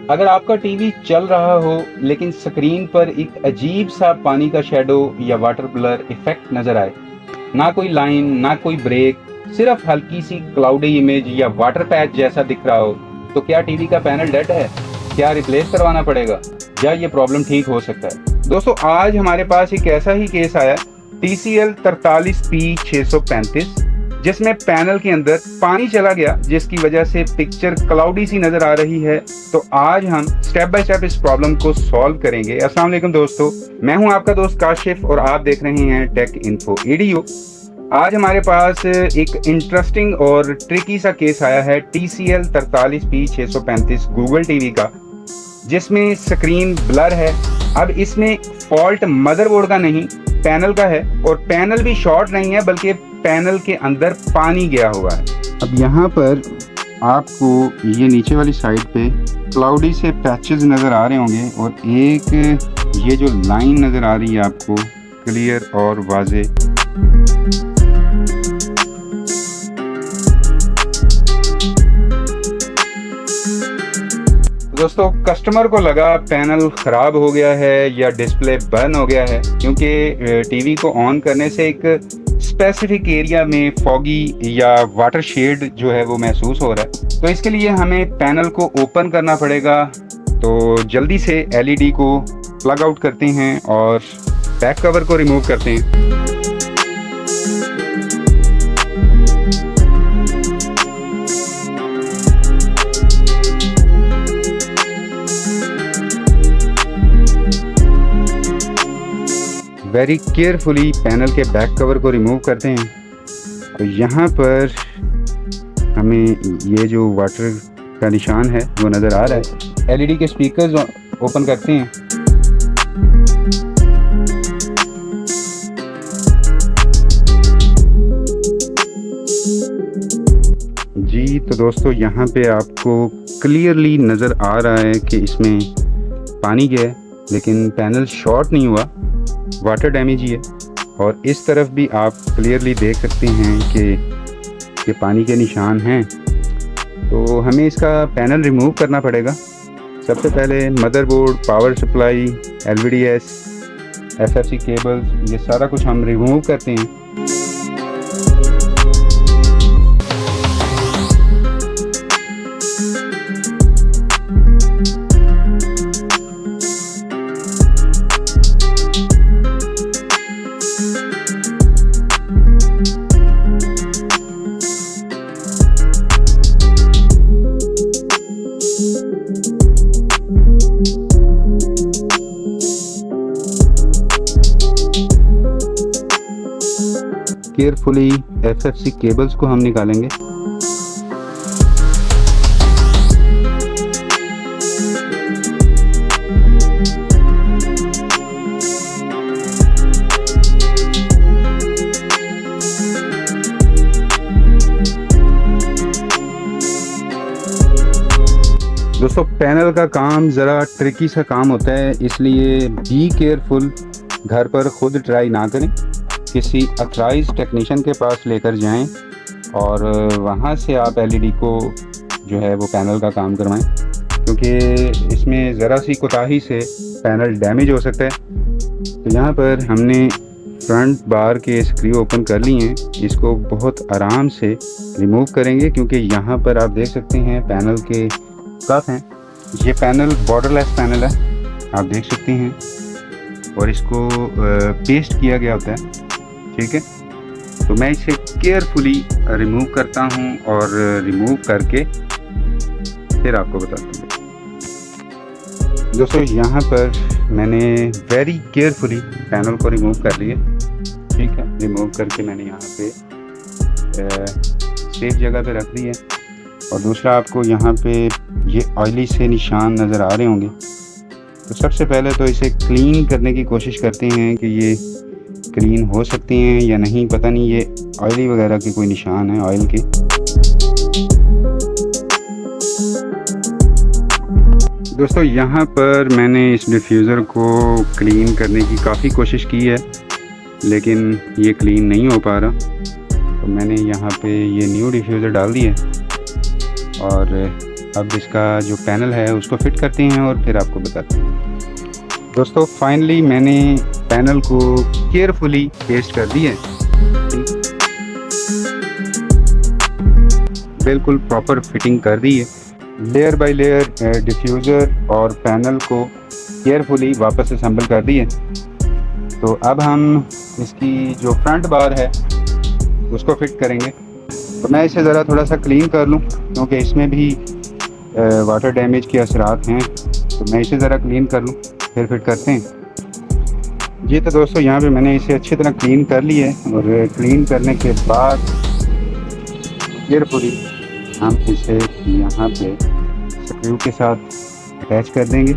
अगर आपका टीवी चल रहा हो लेकिन स्क्रीन पर एक अजीब सा पानी का शेडो या वाटर ब्लर इफेक्ट नजर आए, ना कोई लाइन ना कोई ब्रेक, सिर्फ हल्की सी क्लाउडी इमेज या वाटर पैच जैसा दिख रहा हो, तो क्या टीवी का पैनल डेड है? क्या रिप्लेस करवाना पड़ेगा या ये प्रॉब्लम ठीक हो सकता है? दोस्तों, आज हमारे पास एक ऐसा ही केस आया TCL 43P635, जिसमें पैनल के अंदर पानी चला गया, जिसकी वजह से पिक्चर क्लाउडी सी नजर आ रही है। तो आज हम स्टेप बाय स्टेप इस प्रॉब्लम को सॉल्व करेंगे। अस्सलाम वालेकुम दोस्तों, मैं हूं आपका दोस्त काशिफ और आप देख रहे हैं टेक इन्फो EDU। आज हमारे पास एक इंटरेस्टिंग और ट्रिकी सा केस आया है TCL 43P635 गूगल टीवी का, जिसमें स्क्रीन ब्लर है। अब इसमें फॉल्ट मदरबोर्ड का नहीं, पैनल का है, और पैनल भी शॉर्ट नहीं है बल्कि पैनल के अंदर पानी गया हुआ है। अब यहाँ पर आपको ये नीचे वाली साइड पे क्लाउडी से पैचेस नज़र आ रहे होंगे और एक ये जो लाइन नज़र आ रही है आपको क्लियर और वाजे। दोस्तों, कस्टमर को लगा पैनल ख़राब हो गया है या डिस्प्ले बर्न हो गया है, क्योंकि टीवी को ऑन करने से एक स्पेसिफिक एरिया में फॉगी या वाटर शेड जो है वो महसूस हो रहा है। तो इसके लिए हमें पैनल को ओपन करना पड़ेगा। तो जल्दी से LED को प्लग आउट करते हैं और बैक कवर को रिमूव करते हैं। वेरी केयरफुली पैनल के बैक कवर को रिमूव करते हैं। तो यहाँ पर हमें ये जो वाटर का निशान है वो नज़र आ रहा है। LED के स्पीकर्स ओपन करते हैं। जी तो दोस्तों, यहाँ पे आपको क्लियरली नज़र आ रहा है कि इसमें पानी गया है, लेकिन पैनल शॉर्ट नहीं हुआ, वाटर डैमेज ही है। और इस तरफ भी आप क्लियरली देख सकते हैं कि पानी के निशान हैं। तो हमें इसका पैनल रिमूव करना पड़ेगा। सबसे पहले motherboard, power supply, LVDS, FFC cables, ये सारा कुछ हम रिमूव करते हैं। केयरफुली FFC केबल्स को हम निकालेंगे। दोस्तों, पैनल का काम ज़रा ट्रिकी सा काम होता है, इसलिए बी केयरफुल। घर पर खुद ट्राई ना करें, किसी अथराइज्ड टेक्नीशियन के पास लेकर जाएं और वहाँ से आप LED को जो है वो पैनल का काम करवाएं, क्योंकि इसमें ज़रा सी कोताही से पैनल डैमेज हो सकता है। तो यहाँ पर हमने फ्रंट बार के स्क्रू ओपन कर लिए हैं। इसको बहुत आराम से रिमूव करेंगे, क्योंकि यहाँ पर आप देख सकते हैं पैनल के कफ हैं। ये पैनल बॉर्डरलेस पैनल है, आप देख सकते हैं, और इसको पेस्ट किया गया होता है। ठीक है, तो मैं इसे केयरफुली रिमूव करता हूं और रिमूव करके फिर आपको बताता हूँ। दोस्तों, यहाँ पर मैंने वेरी केयरफुली पैनल को रिमूव कर लिया। ठीक है, रिमूव करके मैंने यहाँ पे सेफ जगह पे रख दी है। और दूसरा, आपको यहाँ पे ये ऑयली से निशान नज़र आ रहे होंगे। तो सबसे पहले तो इसे क्लीन करने की कोशिश करते हैं कि ये क्लीन हो सकते हैं या नहीं, पता नहीं। ये ऑयली वगैरह के कोई निशान है ऑयल के। दोस्तों, यहाँ पर मैंने इस डिफ्यूज़र को क्लीन करने की काफ़ी कोशिश की है, लेकिन ये क्लीन नहीं हो पा रहा। तो मैंने यहाँ पे ये न्यू डिफ्यूज़र डाल दिया और अब इसका जो पैनल है उसको फिट करते हैं और फिर आपको बताते हैं। दोस्तों फाइनली मैंने पैनल को केयरफुली पेस्ट कर दिया है, बिल्कुल प्रॉपर फिटिंग कर दी है। लेयर बाय लेयर डिफ्यूज़र और पैनल को केयरफुली वापस असेंबल कर दिए। तो अब हम इसकी जो फ्रंट बार है उसको फिट करेंगे। तो मैं इसे ज़रा थोड़ा सा क्लीन कर लूँ क्योंकि इसमें भी वाटर डैमेज के असरात हैं, तो मैं इसे ज़रा क्लीन कर लूँ फिर फिट करते हैं। जी तो दोस्तों यहाँ पे मैंने इसे अच्छी तरह क्लीन कर लिया है और क्लीन करने के बाद केयरफुली हम इसे यहाँ पे स्क्रू के साथ अटैच कर देंगे।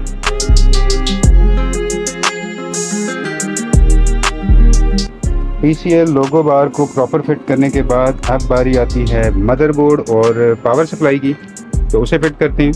PCL लोगो बार को प्रॉपर फिट करने के बाद अब बारी आती है मदरबोर्ड और पावर सप्लाई की, तो उसे फिट करते हैं।